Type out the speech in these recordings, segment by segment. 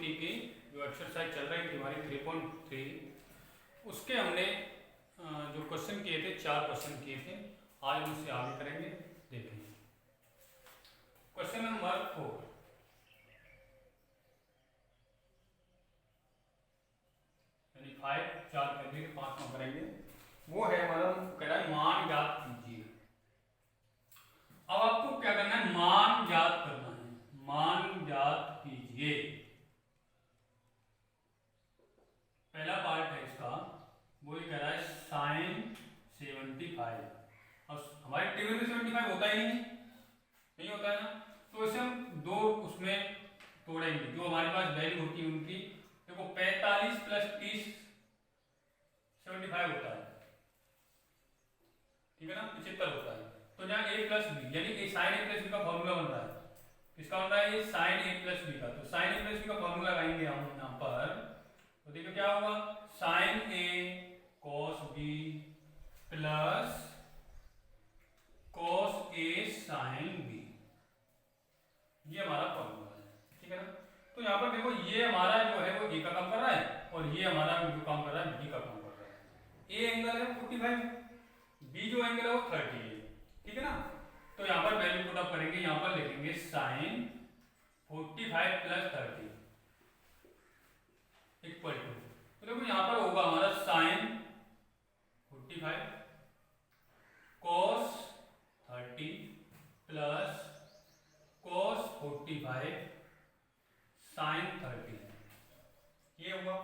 थी कि जो एक्सरसाइज चल रही थी हमारी 3.3 उसके हमने जो क्वेश्चन किए थे 4 क्वेश्चन किए थे। आज हम उससे आगे करेंगे। देखें क्वेश्चन नंबर 4 यानी 5 4 कर दिए 5 में करेंगे। वो है हमारा कह रहा है मान ज्ञात कीजिए। अब आपको क्या करना है, मान ज्ञात करना है। मान ज्ञात कीजिए पहला पार्ट है इसका, वो ये कह रहा है साइन 75। अब हमारे टेबल में 75 होता ही नहीं होता है ना, तो इसे हम दो उसमें तोड़ेंगे। जो हमारे पास वैल्यू होती है उनकी, देखो 45 प्लस 30 75 होता है, ठीक है ना, 75 होता है। तो जहाँ a प्लस बी यानी साइन a प्लस बी का फॉर्मूला बन रहा है। किसका बन रहा है, ये साइन a प्लस बी का। तो साइन a प्लस बी का फॉर्मूला लगाएंगे हम यहाँ पर, तो देखो क्या होगा, sine a cos b plus cos a sine b, ये हमारा फॉर्मूला है, ठीक है ना। तो यहाँ पर देखो ये हमारा जो है वो a का काम कर रहा है और ये हमारा जो काम कर रहा है b का काम कर रहा है। a एंगल है 45, b जो एंगल है वो 30 है, ठीक है ना। तो यहाँ पर वैल्यू पुट अप करेंगे, यहाँ पर लिखेंगे साइन 45 प्लस 30 इक्वल टू, तो देखो यहाँ पर होगा हमारा sine 45 cos 30 plus cos 45 sine 30, ये होगा।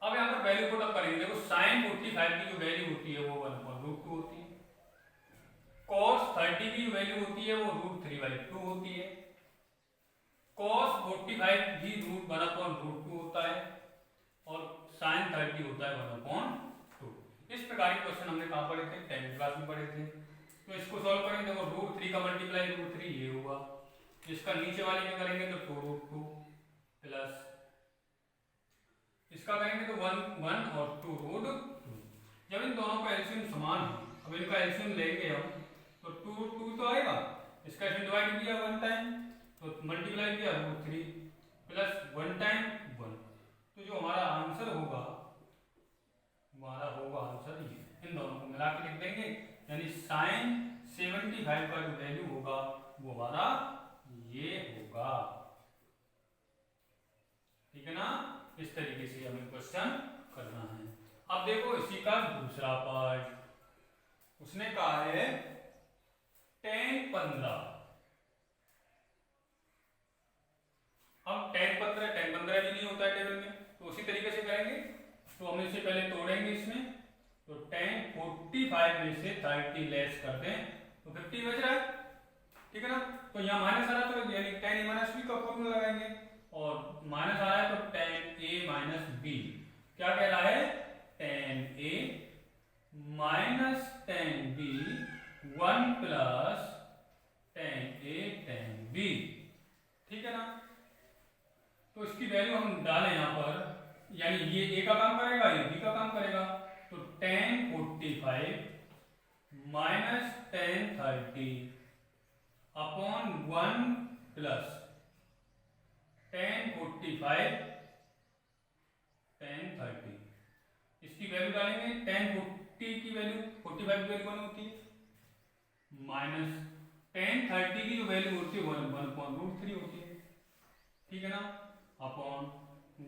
अब यहाँ पर वैल्यू पुट अप करेंगे। देखो साइन 45 की जो वैल्यू होती है वो 1/√2 होती है, cos 30 की जो वैल्यू होती है वो √3/2 होती है, cos 45 भी √1/√2 होता है और sin 30 होता है 1/2। इस प्रकार के क्वेश्चन हमने कहाँ पढ़े थे, 10th क्लास में पढ़े थे। तो इसको सॉल्व करेंगे, देखो √3 का मल्टीप्लाई √3 ये होगा, इसका नीचे वाले में करेंगे तो 2√2 प्लस इसका करेंगे तो 1 और 2√2। जब इन दोनों का एलसीएम समान है, अब इनका एलसीएम लेंगे हम तो 2 तो आएगा, इसका इसमें डिवाइड किया 1 टाइम तो मल्टीप्लाई किया √3 प्लस 1 टाइम 1। तो जो हमारा आंसर होगा, हमारा होगा आंसर ये, इन दोनों को मिला के लिख देंगे, यानी साइन 75 का जो वैल्यू होगा वो हमारा ये होगा, ठीक है ना। इस तरीके से हमें क्वेश्चन करना है। अब देखो इसी का दूसरा पार्ट, उसने कहा है tan 15। अब tan 15 भी नहीं होता है टेबल में, तो उसी तरीके से करेंगे। तो हम इसे पहले तोड़ेंगे इसमें, तो tan 45 में से 30 लेस कर दें तो 50 बच रहा है, ठीक है ना। तो यहाँ माइनस आ रहा है तो यानी tan a माइनस b का फॉर्मूला लगाएंगे, और माइनस आ रहा है तो tan a माइनस b क्या कह रहा है, tan a minus tan b 1 plus tan a tan b, ठीक है ना। तो इसकी वैल्यू हम डालें यहाँ पर, यानी ये a का काम करेगा, ये b का काम करेगा। तो tan 45 minus tan 30 upon 1 plus tan 45 tan 30, इसकी वैल्यू डालेंगे। tan 40 की वैल्यू 45 की वैल्यू 1 होती है, माइनस tan 30 की जो वैल्यू होती है 1/√3 होती है, ठीक है ना, अपॉन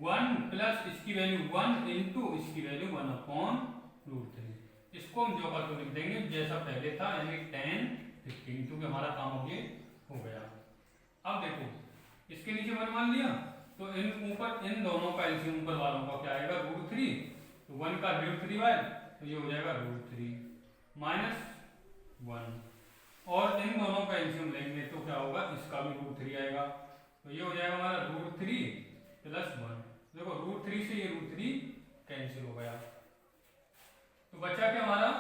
1 प्लस इसकी वैल्यू 1 इंटू इसकी वैल्यू 1/√3। इसको हम जो कर लिख देंगे जैसा पहले था, यानी tan 15, क्योंकि हमारा काम अब ये हो गया। अब देखो इसके नीचे 1 मान लिया, तो इन ऊपर इन दोनों का एलसीएम ऊपर वालों का क्या आएगा, √3, तो 1 का √3 तो ये हो जाएगा √3 माइनस 1, और इन दोनों का एलसीएम लेंगे तो क्या होगा, इसका भी √3 आएगा, तो ये हो जाएगा हमारा √3 प्लस 1। देखो √3 से ये √3 कैंसिल हो गया, तो बचा क्या हमारा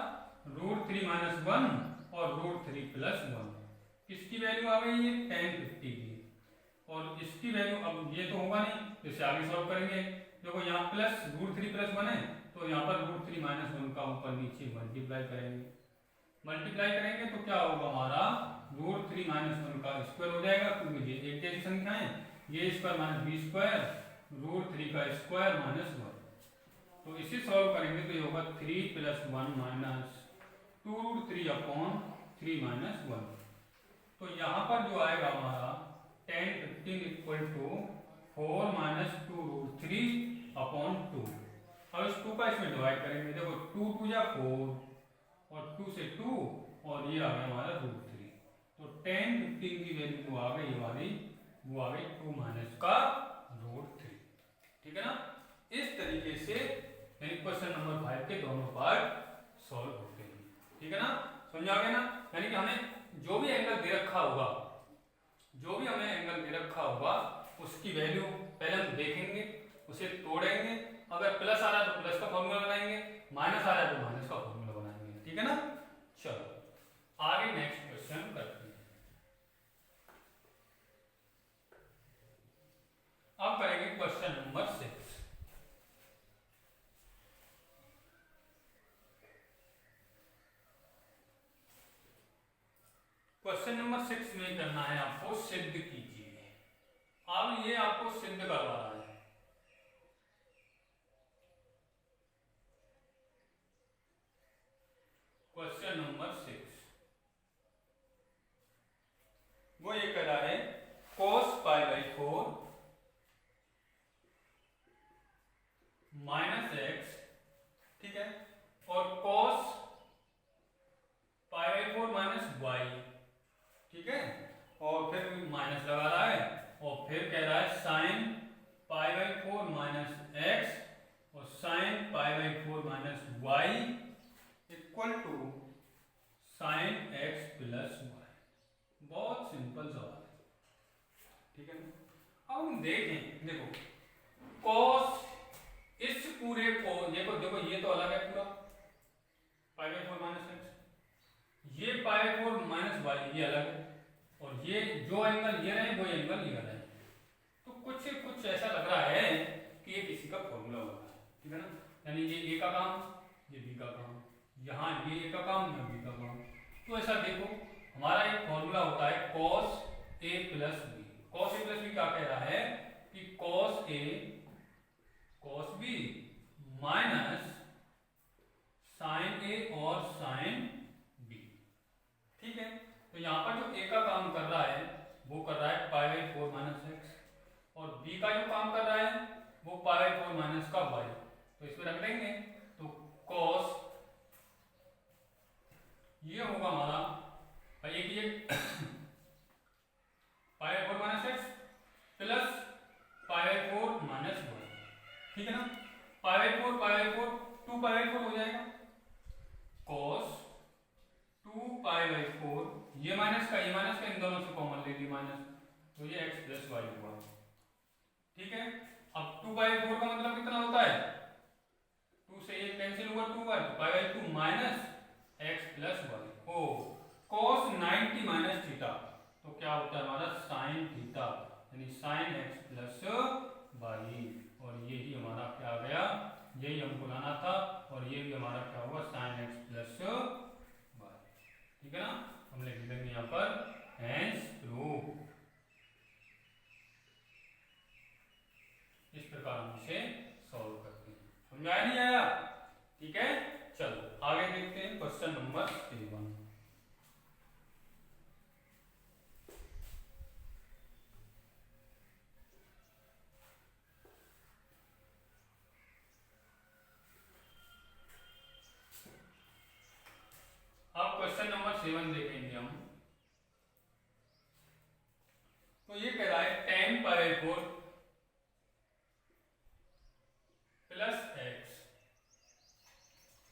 √3 माइनस 1 और √3 प्लस 1। किसकी वैल्यू आ गई है, tan 50 की, और इसकी वैल्यू अब ये तो होगा नहीं, तो इसे आगे सॉल्व करेंगे। देखो यहाँ प्लस √3 प्लस 1 है, तो यहाँ पर √3 माइनस 1 का ऊपर नीचे मल्टीप्लाई करेंगे तो क्या होगा हमारा √3 माइनस 1 का स्क्वायर हो जाएगा, क्योंकि ये एक जैसी संख्या है, ये square minus B square root 3 का स्क्वायर माइनस 1। तो इसे सॉल्व करेंगे तो ये होगा 3 plus 1 minus 2 root 3 upon 3 minus 1। तो यहाँ पर जो आएगा हमारा 10 15 equal to 4 minus 2 root 3 upon 2। अब इस 2 का इसमें डिवाइड करेंगे, देखो 2 2 या 4 और 2 से 2 और ये आ गया हमारा रूट 3। तो 10 15 की वैल्यू आ गई हमारी, वो आ गई 2 माइनस का रूट 3। ठीक है ना। इस तरीके से क्वेश्चन नंबर 5 के दोनों पार्ट सॉल्व होते हैं। ठीक है ना, समझ आ गया ना। यानी कि हमें जो भी एंगल दे रखा होगा, जो भी हमें एंगल दे रखा होगा उसकी वैल्यू पहले हम देखेंगे, उसे तोड़ेंगे, अगर प्लस आ रहा है तो प्लस का फॉर्मूला बनाएंगे, माइनस आ रहा है तो माइनस का फॉर्मूला बनाएंगे। ठीक है ना। चलो आगे नेक्स्ट क्वेश्चन करते हैं। अब करेंगे क्वेश्चन नंबर 6। क्वेश्चन नंबर 6 में करना है आपको सिद्ध कीजिए। अब ये आपको सिद्ध करवा रहा है। क्वेश्चन नंबर 6 वो ये कह रहा है cos pi by 4 minus x, ठीक है, और cos pi by 4 minus y, ठीक है, और फिर माइनस लगा रहा है, और फिर कह रहा है sine pi by 4 minus x और sine pi by 4 minus y equal to sine x plus y. बहुत सिंपल सवाल है। ठीक है ना। अब हम देखें, देखो cos इस पूरे को देखो, देखो ये तो अलग है पूरा पाई बाई 4 माइनस एक्स, ये पाई बाई 4 माइनस वाई ये अलग है, और ये जो एंगल ये रहे वो एंगल ये रहे। तो कुछ ऐसा लग रहा है कि ये किसी का फॉर्मूला होगा। ठीक है ना। यानी ये ए का काम, ये बी का काम, यहाँ ये ए का काम, यहाँ बी का काम। तो ऐसा देखो हमारा एक फॉर्मूला होता है cos a plus B. cos a plus B क्या कह रहा है कि cos a cos b minus sine a और साइन b। ठीक है। तो यहाँ पर जो a का काम कर रहा है वो कर रहा है पाई बाई 4 माइनस एक्स, और b का जो काम कर रहा है वो पाई बाई 4 माइनस का y। तो इसमें रख देंगे तो cos ये होगा हमारा एक ये pi by 4 minus x plus pi by 4 minus y. ठीक है ना। पाई बाई 4 2 पाई बाई 4 हो जाएगा, cos 2 पाई बाई 4, ये माइनस का इन दोनों से कॉमन ले ली माइनस, तो ये x प्लस वाई हुआ। ठीक है। अब 2 पाई बाई 4 का मतलब कितना होता है, 2 से ये कैंसिल हुआ, 2 बार तो pi by 2 minus x plus y. ओ cos 90 माइनस थीटा, तो क्या होता है हमारा साइन थीटा, यानी साइन x प्लस वाई। और यही हमारा क्या आ गया, यही हमको लाना था, और ये भी हमारा क्या हुआ साइन x प्लस वाई। ठीक है ना। हम लिख देंगे यहाँ पर हेंस प्रूफ। इस प्रकार हम इसे सॉल्व करते हैं। समझाया नहीं आया। ठीक है। चलो आगे देखते हैं क्वेश्चन नंबर 7। अब क्वेश्चन नंबर 7 देखेंगे हम। तो ये कह रहा है tan pi by 4 plus x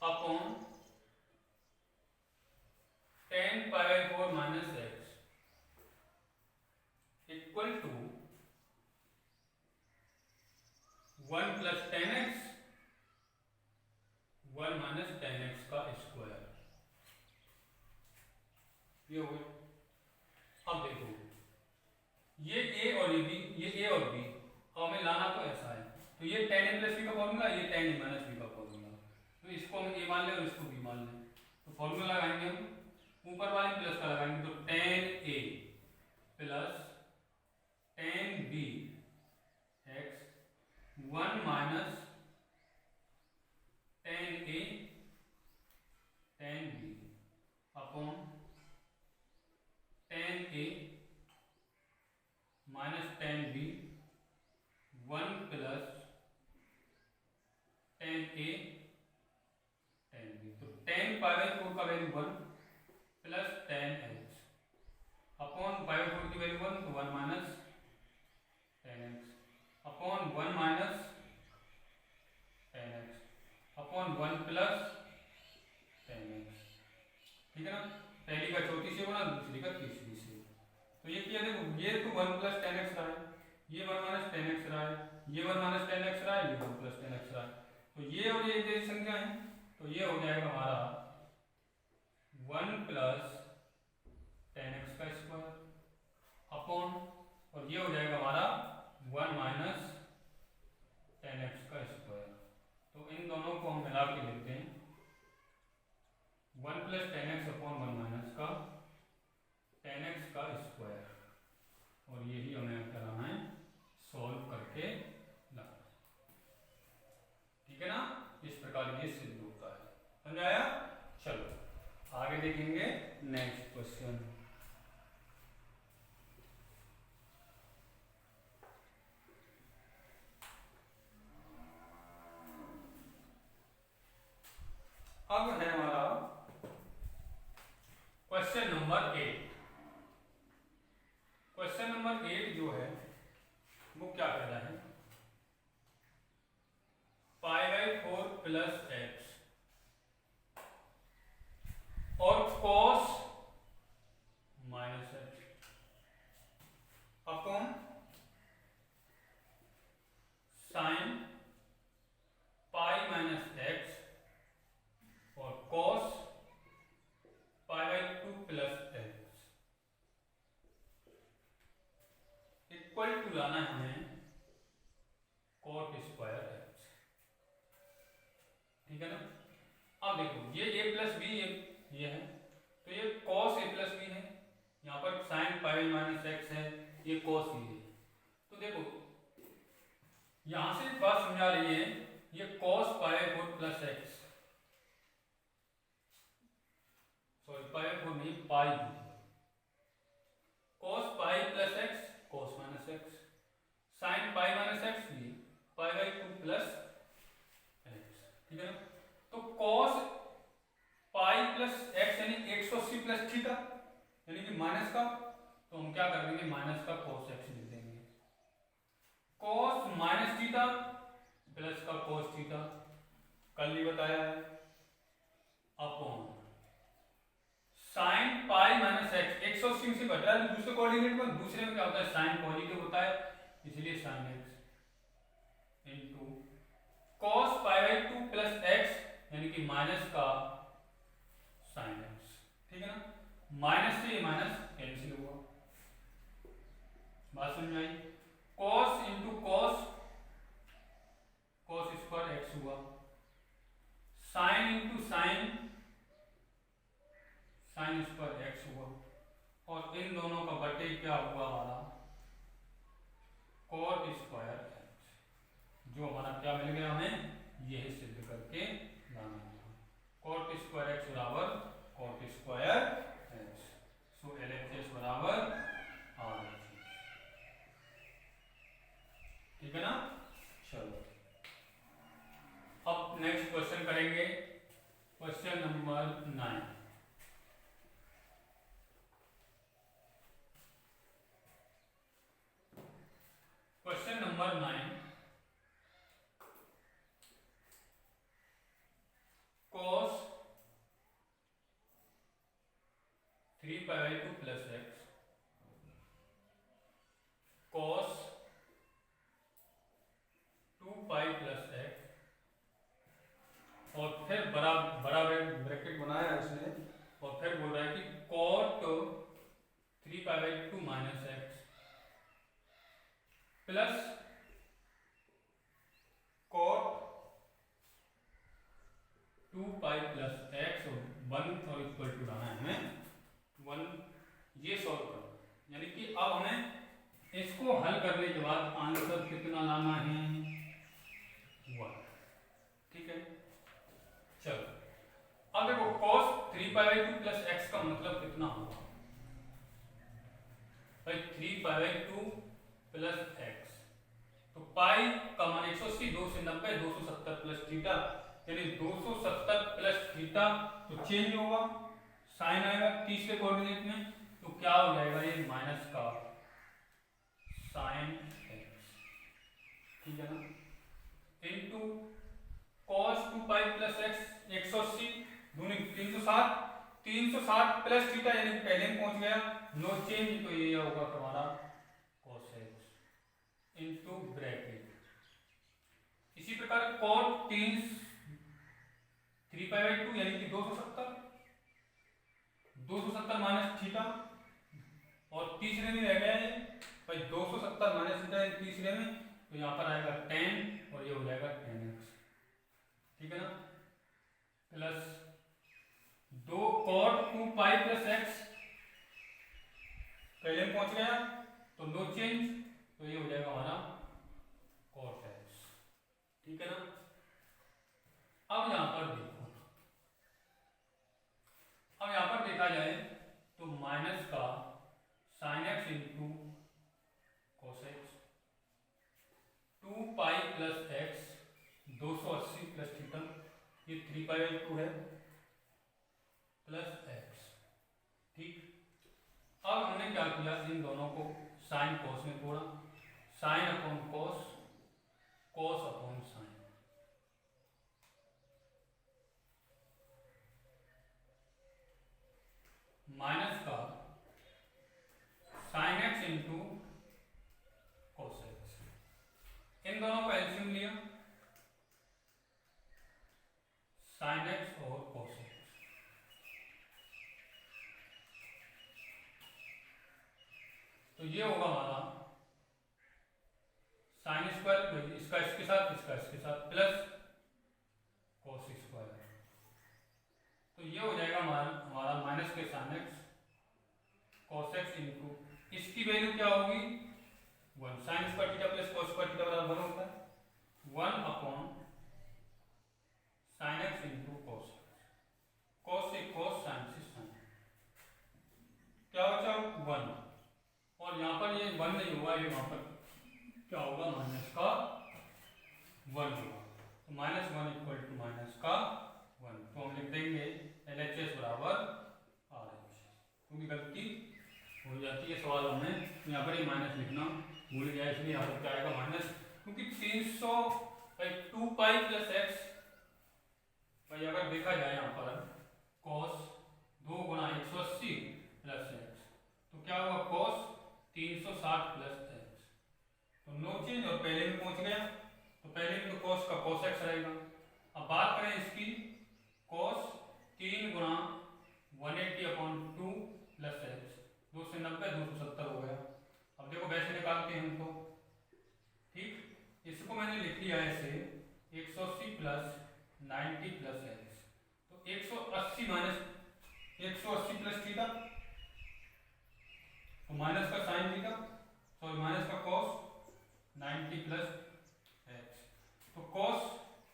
upon tan pi by 4 minus x equal to 1 plus tan x 1 minus tan x का स्क्वायर। ये हो गया। अब देखो ये a और ये b, ये a और b, अब हमें लाना तो ऐसा है, तो ये tan a प्लस b का फॉर्मूला, ये tan a माइनस b का फॉर्मूला, तो इसको हम a मान लें और इसको b मान लें, तो फॉर्मूला लगाएंगे हम, ऊपर वाले प्लस का लगाएंगे, तो tan a plus tan b upon tan A minus tan B 1 plus tan A tan B। तो tan π/4 का value 1 plus tan H upon π/4 की वैल्यू 1 तो 1 minus tan X upon 1 minus tan X upon 1 plus tan X। ठीक है ना, पहली का चौथी से गुणा, दूसरी का तीसरी से। तो ये क्या, देखो ये तो 1 प्लस tan X रहा है, ये 1 माइनस tan X रहा है, ये 1 माइनस tan X रहा है, ये 1 प्लस tan X रहा है। तो ये और ये जैसी संख्या है, तो ये हो जाएगा हमारा 1 प्लस tan X का स्क्वायर अपॉन, और ये हो जाएगा हमारा 1 माइनस tan X का स्क्वायर। तो इन दोनों को हम मिला के लिखते हैं 1 plus tan X upon 1 minus का tan X का स्क्वायर, और यही हमें कराना है, सॉल्व करके लाना। ठीक है ना, इस प्रकार ये सिद्ध होता है। समझाया? चलो आगे देखेंगे नेक्स्ट क्वेश्चन। अब है हमारा क्वेश्चन नंबर 8। क्वेश्चन नंबर 8 जो है वो क्या कह रहा है, π/4 प्लस x और cos minus x upon sine π minus x और cos π/2 plus x equal to लाना है हमें cot स्क्वायर x। ठीक है ना, अब देखो ये a प्लस बी ये है, तो ये cos a प्लस बी है, यहाँ पर sin π माइनस x है, ये cos b है। तो देखो यहां से बात समझा रही है, ये cos π/4 प्लस x, सॉरी π/4 नहीं pi, cos π plus x cos minus x, sin π minus x भी π/2 प्लस x। ठीक है ना, तो cos π प्लस x यानी 180 प्लस थीटा यानी कि माइनस का, तो हम क्या कर देंगे, माइनस का cos x लिख देंगे, cos माइनस थीटा प्लस का cos थीटा, कल ही बताया है, अपॉन साइन π माइनस x 180 से घट रहा है दूसरे कोऑर्डिनेट में, दूसरे में क्या होता है साइन पॉजिटिव होता है, इसलिए sine x into cos π/2 plus x यानी कि माइनस का साइन x। ठीक है ना, माइनस से ये माइनस कैंसिल हुआ, बात समझ में आई, cos into cos cos square x हुआ, sine into sine sine square x हुआ, और इन दोनों का बटे क्या हुआ हमारा cot स्क्वायर x, जो हमारा क्या मिल गया हमें, यही सिद्ध करके लाना है, cot स्क्वायर x बराबर cot square x। So LHS बराबर RHS। ठीक है ना, चलो अब नेक्स्ट क्वेश्चन करेंगे, question number 9। Question number 9, cos 3π/2 plus x cos 2π plus x, और फिर बड़ा बड़ा ब्रैकेट बनाया है उसने, और फिर बोल रहा है कि cot 3π/2 minus x plus cot 2π plus x और 1 और इक्वल टू लाना है हमें 1, ये सॉल्व करना, यानी कि अब हमें इसको हल करने के बाद आंसर कितना लाना है 1। ठीक है, चलो अब देखो cos 3π/2 प्लस x का मतलब कितना होगा भाई 3 पाई/2 प्लस एक्स। तो पाई का मान 180, 2 से 90, 270 प्लस थीटा, यानी 270 प्लस थीटा। तो चेंज होगा, साइन आएगा तीसरे कोऑर्डिनेट में, तो क्या हो जाएगा ये माइनस का साइन एक्स, ठीक है ना, into cos 2 pi plus x 180 दूनी 360, 360 प्लस थीटा यानी पहले में पहुंच गया, नो चेंज, तो ये होगा तुम्हारा cos x इनटू ब्रैकेट। इसी प्रकार cot 3 पाई/2 यानी कि 270 माइनस थीटा, और तीसरे में रह गया है भाई 270 माइनस थीटा तीसरे में, तो यहाँ पर आएगा tan और ये हो जाएगा tan x, ठीक है ना, plus 2 cot 2 pi plus x पहले में पहुंच गया तो नो चेंज, तो ये हो जाएगा हमारा cot x, ठीक है ना। अब यहां पर देखो, अब यहां पर देखा जाए तो माइनस का sine x into cos x 2 pi plus x 280 plus theta, ये 3 पाई/2 है प्लस एक्स, ठीक। अब हमने क्या किया, इन दोनों को साइन कॉस में तोड़ा, sine upon cos, cos upon sine, minus का sine x into cos x, इन दोनों का एलसीएम लिया, साइन एक्स और कॉस एक्स, तो ये होगा हमारा साइन स्क्वायर, इसका इसके साथ, इसका इसके साथ, प्लस कॉस स्क्वायर, तो ये हो जाएगा हमारा माइनस के sine x cos x into, इसकी वैल्यू क्या होगी 1, sine square theta plus cos square theta बराबर 1 होता है, 1 upon sine x into cos, cos से कॉस, साइन से साइन, क्या बचा 1, और यहाँ पर ये 1 नहीं हुआ, ये वहां पर क्या होगा माइनस का 1 होगा, तो -1 इक्वल टू माइनस का 1, तो हम लिख देंगे LHS बराबर RH, क्योंकि गलती हो जाती है सवालों में, यहाँ पर ये माइनस लिखना भूल गया, इसलिए यहाँ पर क्या आएगा माइनस, क्योंकि 300/2 पाई प्लस एक्स, भाई अगर देखा जाए यहाँ पर cos 2 गुणा 180 प्लस एक्स, तो क्या होगा cos 360 प्लस एक्स, तो नो चेंज, और पहले में पहुंच गया, तो पहले में तो cos का cos x रहेगा। अब बात करें इसकी, cos 3 गुणा 180/2 प्लस एक्स, 2 से 90, 270 हो गया। अब देखो वैसे निकालते हैं हम तो, ठीक, इसको मैंने लिख लिया ऐसे 180 प्लस 90 प्लस एक्स, तो 180 माइनस 180 प्लस थीटा, तो माइनस का साइन थीटा, सॉरी माइनस का cos 90 प्लस एक्स, तो cos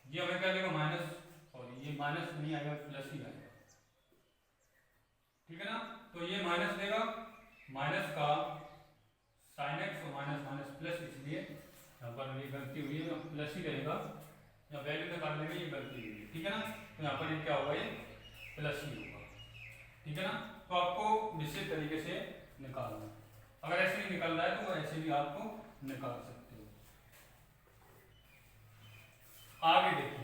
ये हमें क्या देगा माइनस, सॉरी ये माइनस नहीं आएगा प्लस ही आएगा, ठीक है ना, तो ये माइनस देगा, माइनस का साइन एक्स और माइनस माइनस प्लस, इसलिए यहाँ पर ये गलती हुई है, प्लस ही रहेगा, या वैल्यू निकालने में ये गलती हुई है, ठीक है ना, तो यहाँ पर ये क्या होगा, ये प्लस ही होगा, ठीक है ना। तो आपको निश्चित तरीके से निकालना, अगर ऐसे नहीं निकल रहा है तो ऐसे भी आपको निकाल सकते हो। आगे देखिए,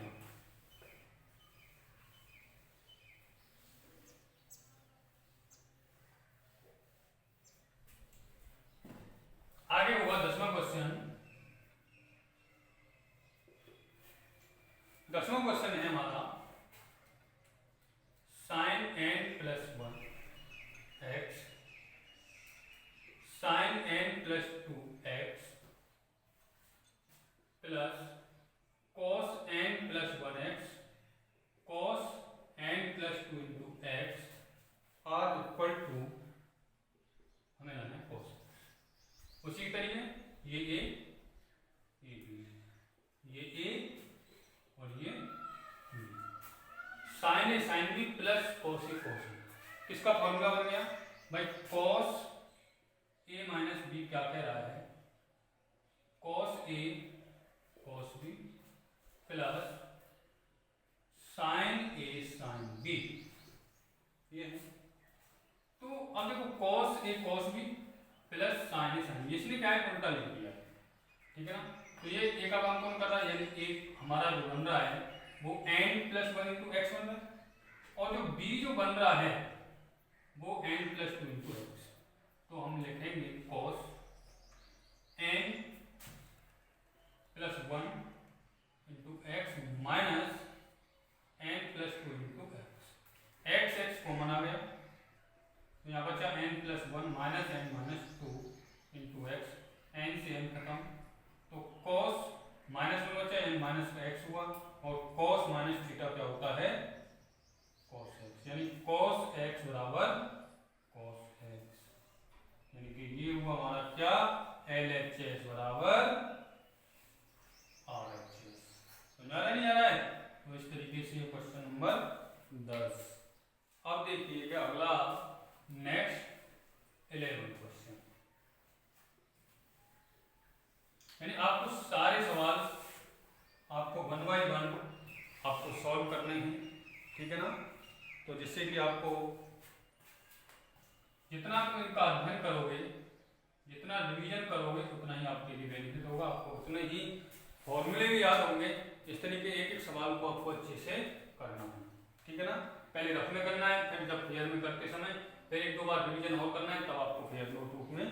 आगे होगा 10वां क्वेश्चन। 10वां क्वेश्चन है हमारा sine n plus 1 x sine n plus 2 x plus cos n plus इसका फॉर्मूला बन गया भाई कॉस ए माइनस बी क्या कह रहा है, cos A cos B plus sign A sine B, ये है। तो अब देखो cos A cos B plus sign A sine B, इसलिए क्या है उल्टा लिख दिया, ठीक है ना। तो ये ए का काम कौन कर रहा है, यानी ए हमारा जो बन रहा है वो n plus one into x बन रहा है, और जो b जो बन रहा है वो n plus two into x. तो हम लिखेंगे cos n plus one into x minus n plus two into x. X x common आ गया, तो यहाँ बचा n plus one minus n minus two into x, n से n खत्म, तो cos माइनस वन बचा n माइनस का x हुआ, और cos माइनस थीटा क्या होता है cos x, यानी cos x बराबर cos x, यानी कि ये हुआ हमारा क्या LHS बराबर RHS। समझ आ रहा है नहीं आ रहा है। तो इस तरीके से क्वेश्चन नंबर 10। अब देखिएगा अगला नेक्स्ट 11 क्वेश्चन, यानी आपको सारे सवाल आपको वन बाई वन आपको सॉल्व करने हैं, ठीक है ना। तो जिससे कि आपको जितना आप इनका अध्ययन करोगे, जितना रिवीजन करोगे उतना ही आपके लिए बेनिफिट होगा, आपको उतने ही फॉर्मूले भी याद होंगे। इस तरीके एक एक सवाल को आपको अच्छे से करना है, ठीक है ना। पहले रफ में करना है, फिर जब फेयर में करते समय फिर एक दो बार रिवीजन और करना है, तब आपको फेयर नोटबुक में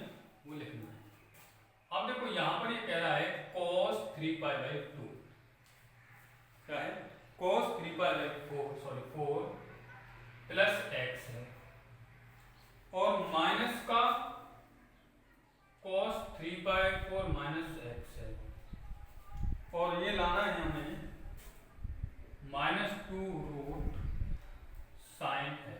वो लिखना है। अब देखो यहाँ पर ये कह रहा है cos 3π/2, क्या है cos 4 प्लस x है, और माइनस का cos 3/4 माइनस x है, और ये लाना है हमें -2 sin x,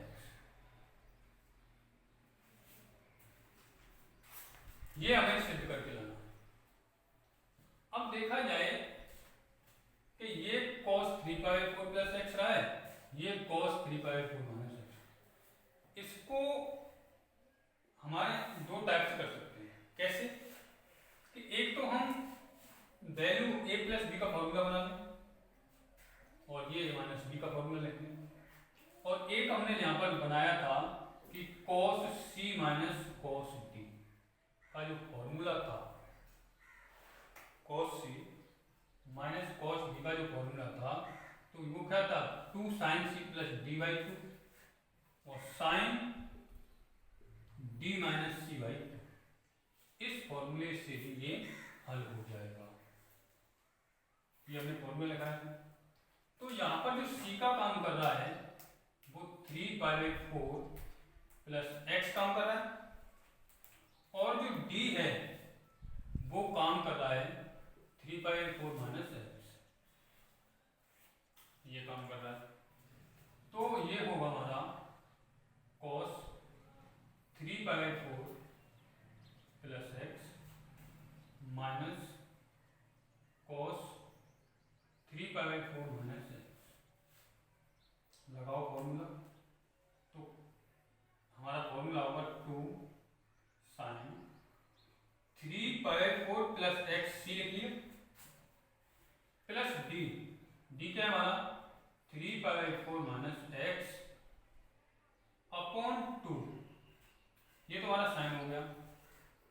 ये हमें सिद्ध करके लाना। अब देखा जाए कि ये cos 3/4 प्लस एक्स रहा है, ये cos 3/4 माइनस एक्स, इसको हमारे दो टाइप से कर सकते हैं। कैसे कि एक तो हम वैल्यू a प्लस बी का फॉर्मूला बना लें, और ये माइनस बी का फॉर्मूला लिख लें, और एक हमने यहाँ पर बनाया था कि cos c minus cos d का जो फॉर्मूला था, cos c minus cos d का जो फॉर्मूला था, तो वो क्या था 2 sin c प्लस d/2 और sin d माइनस c/2। इस फॉर्मूले से ही ये हल हो जाएगा, ये हमने फॉर्मूला लिखा है। तो यहाँ पर जो c का काम कर रहा है वो 3π/4 प्लस एक्स काम कर रहा है, और जो d है वो काम कर रहा है 3π/4 माइनस एक्स, ये काम कर रहा है। तो ये होगा हमारा cos 3π/4 plus x minus cos 3π/4 minus x. लगाओ फॉर्मूला, तो हमारा फॉर्मूला होगा 2 sin 3π/4 प्लस एक्स, सी लिख लिया, प्लस डी क्या है हमारा 3π/4 माइनस एक्स अपॉन 2, ये तो हमारा साइन हो गया।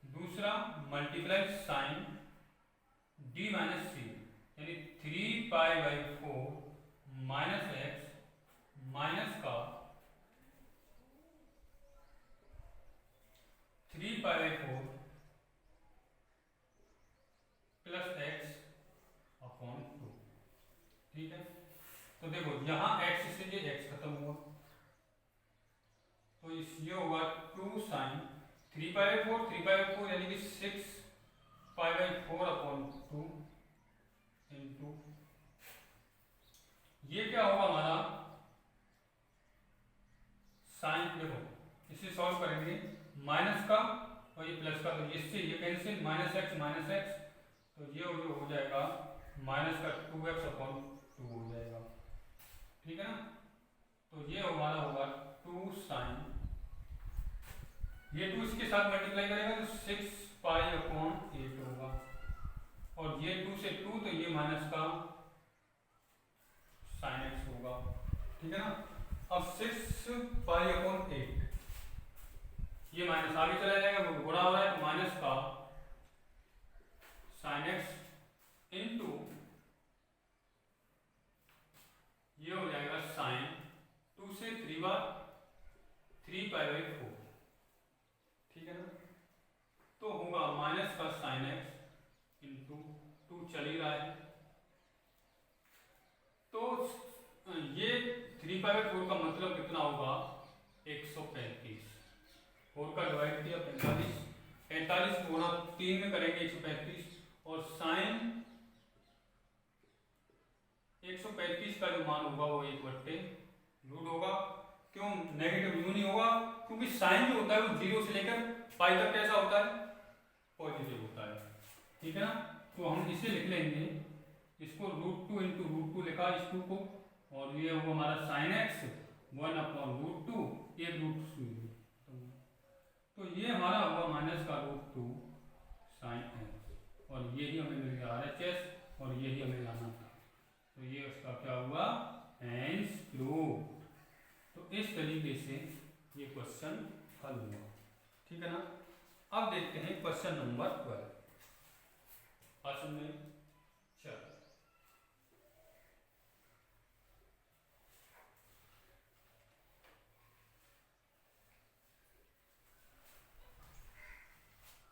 दूसरा मल्टीप्लाई साइन डी माइनस सी, यानी 3π/4 माइनस एक्स माइनस का 3π/4 प्लस एक्स अपॉन 2, ठीक है। तो देखो यहाँ x से ये x खत्म हुआ, तो इस ये होगा 2 sin 3π/4 यानी कि 6π/4 अपॉन 2 इंटू, ये क्या होगा हमारा साइन, देखो इसे सॉल्व करेंगे माइनस का और ये प्लस का, तो इससे ये कैंसिल, माइनस एक्स, तो ये हो जाएगा माइनस का 2x अपॉन 2 हो जाएगा, ठीक है ना। तो ये हमारा होगा 2 sin ये 2 इसके साथ मल्टीप्लाई करेगा तो 6 पाई/8 होगा, और ये 2 से 2 तो ये माइनस का साइन एक्स होगा, ठीक है ना। अब 6 पाई/8 ये माइनस आगे चला जाएगा, वो गुणा हो रहा है तो माइनस का साइन एक्स इंटू ये हो जाएगा साइन 2 से 3 बार 3 पाई/4, ठीक है ना। तो होगा माइनस का साइन एक्स इंटू 2 चल ही रहा है, तो ये 3 पाई/4 का मतलब कितना होगा 135, 4 का डिवाइड किया 45, 45 को गुणा 3 में करेंगे 135, और साइन 135 का जो मान होगा वो 1/रूट होगा। क्यों नेगेटिव यूं नहीं होगा, क्योंकि साइन जो होता है वो 0 से लेकर पाई तक कैसा होता है, पॉजिटिव होता है, ठीक है ना। तो हम इसे लिख लेंगे, इसको √2 इंटू √2 लिखा इस 2 को, और ये होगा हमारा साइन एक्स 1/√2 1√2, तो ये हमारा होगा माइनस का √2 साइन एक्स, और यही हमें मिल गया RHS, और यही हमें लाना था, तो ये उसका क्या हुआ हैंस प्रूव्ड। तो इस तरीके से ये क्वेश्चन हल हुआ, ठीक है ना। अब देखते हैं क्वेश्चन नंबर 12, आसन में चल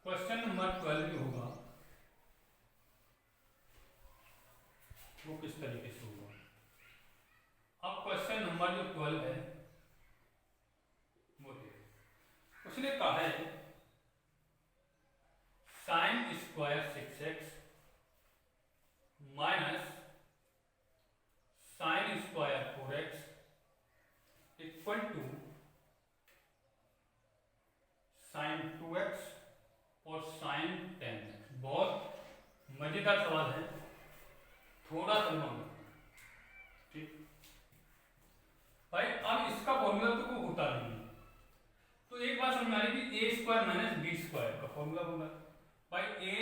क्वेश्चन नंबर 12 जो होगा वो किस तरीके से होगा। अब क्वेश्चन नंबर जो 12 है वो उसने कहा है sine square 6x minus sine square 4x equal to sine 2x और साइन 10x। बहुत मजेदार सवाल है, थोड़ा सा ठीक भाई। अब इसका फॉर्मूला तो कोई होता नहीं है, तो एक बात समझ में आ रही कि ए स्क्वायर माइनस बी स्क्वायर का फॉर्मूला होगा भाई। ए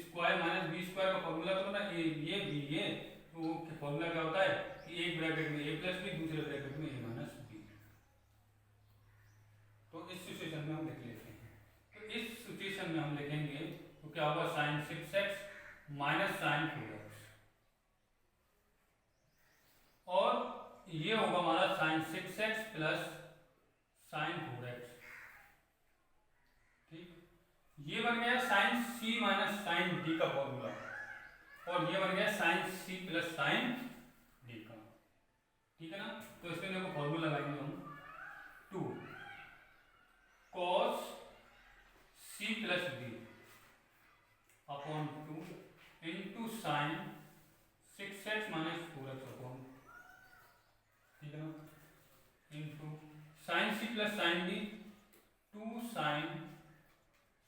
स्क्वायर माइनस बी स्क्वायर का फॉर्मूला तो होता है ये बी ये, तो फॉर्मूला क्या होता है कि एक ब्रैकेट में ए प्लस बी, दूसरे ब्रैकेट में ए माइनस बी। तो इस सिचुएशन में हम लिख लेते हैं, तो इस सिचुएशन में हम लिखेंगे तो क्या होगा sign 6x minus sign 4x, और ये होगा हमारा sign 6x plus sign 4x, ठीक। ये बन गया sine c minus sine d का फॉर्मूला, और ये बन गया sine c plus sine d का, ठीक है ना। तो इसके लिए फॉर्मूला लगाएंगे हम 2 cos c plus d upon 2 into sine 6x minus 4x upon, ठीक है ना, into sine c plus sine d 2 sine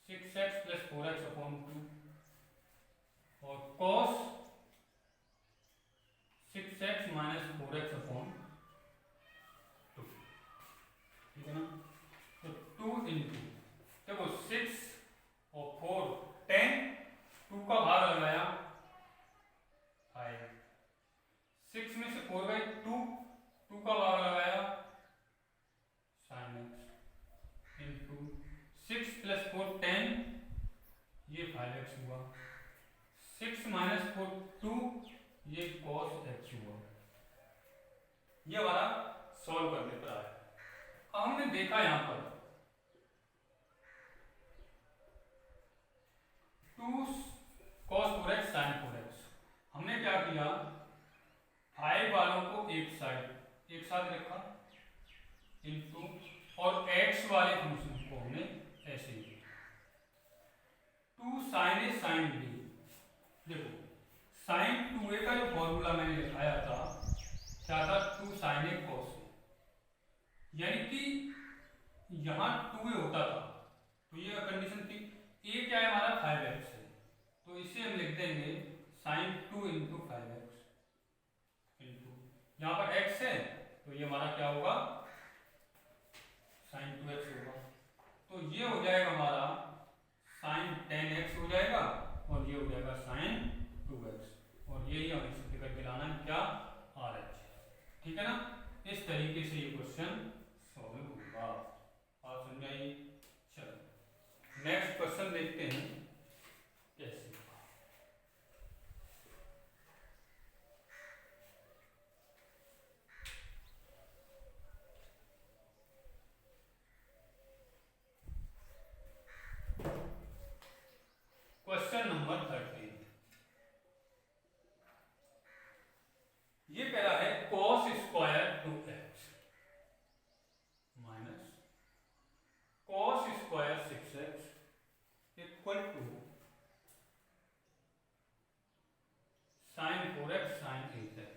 6x plus 4x upon 2, और cos 6x minus 4x upon 2, ठीक है ना। तो 2 इंटू देखो 6 और 4 10, 2 का भाग लगाया 5, 6 में से 4 गए 2, 2 का भाग लगाया साइन एक्स इंटू 6 प्लस 4 10, ये 5x हुआ, 6 माइनस 4 2, ये cos x हुआ। ये हमारा सॉल्व करने पर आया। अब हमने देखा यहां पर 2 cos 4x sin 4x, हमने क्या किया 5 वालों को एक साथ रखा इंटू, और x वाले फंक्शन को हमने ऐसे लिया 2 sin a sin b। देखो sin 2a का जो फॉर्मूला मैंने लिखाया था क्या था 2 sin a cos a, यानी कि यहां 2a होता था तो ये कंडीशन थी, a क्या है हमारा 5x है, तो इसे हम लिख देंगे sin 2 इंटू 5x इंटू यहाँ पर x है तो ये हमारा क्या होगा sin 2x होगा। तो ये हो जाएगा हमारा साइन 10x हो जाएगा और ये हो जाएगा साइन 2x और यही हमें सिद्ध करके लाना है क्या, RH। ठीक है ना, इस तरीके से ये क्वेश्चन सॉल्व होगा। आप समझाइए। चलो नेक्स्ट क्वेश्चन देखते हैं कैसे। क्वेश्चन नंबर 13, ये कह रहा है cos square 2x minus cos square 6x equal to sine 4x sine 8x।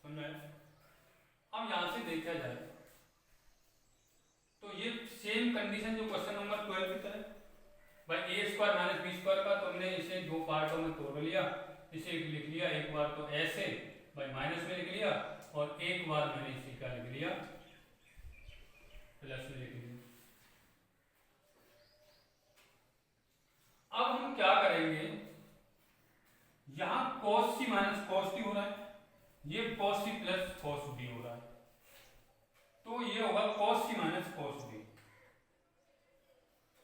समझ में? अब यहां से देखा जाए तो ये सेम कंडीशन जो क्वेश्चन नंबर 12 की तरह भाई ए स्क्वायर माइनस बी स्क्वायर का, तो हमने इसे दो पार्टों में तोड़ लिया। इसे लिख लिया एक बार तो ऐसे भाई माइनस में लिख लिया और एक बार मैंने इसे क्या लिख लिया, प्लस में लिख लिया। अब हम क्या करेंगे, यहां cos c minus cos t हो रहा है, ये cos c plus cos b हो रहा है, तो ये होगा cos c minus cos b,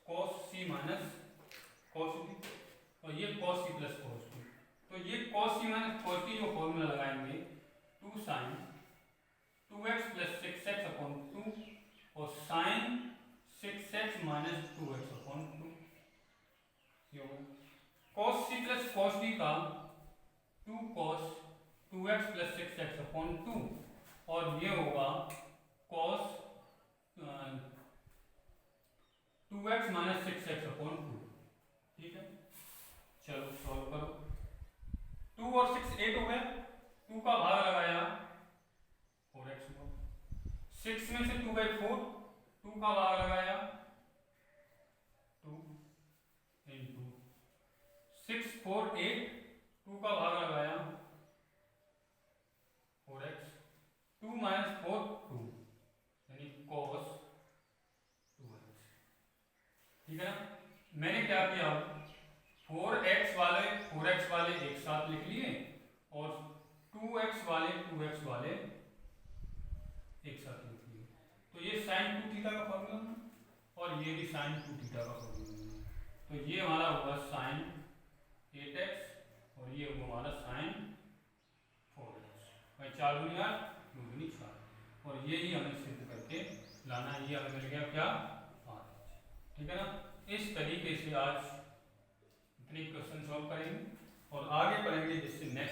cos c minus cos b और ये cos c plus cos b। तो ये cos c minus cos b जो फॉर्मूला लगाएंगे 2 sin 2x plus 6x upon 2 और sin 6x minus 2x upon 2। cos c plus cos b का 2 cos 2x plus 6x upon 2 और ये होगा cos 2x minus 6x upon 2। ठीक है, चलो सॉल्व करो। 2 और 6 8 हो गया, 2 का भाग लगाया 4x को, 6 में से 2/4, 2 का भाग लगाया 2 इंटू 6 4 8, 2 का भाग लगाया 4x, 2 माइनस 4 2 यानी cos 2x। ठीक है ना, मैंने क्या किया 4x वाले एक साथ लिख लिए और 2x वाले एक साथ लिख लिए, तो ये sin 2 थीटा का फॉर्मूला है और ये भी sin 2 थीटा का फॉर्मूला है। तो ये हमारा होगा sin 8x और ये होगा हमारा sin 4x। भाई 4 दूनी 8 2 दूनी 4 और यही हमें सिद्ध करके लाना है। ये हमें मिल गया क्या, 5। ठीक है ना, इस तरीके से आज इतने क्वेश्चन सॉल्व करेंगे और आगे पढ़ेंगे जिससे नेक्स्ट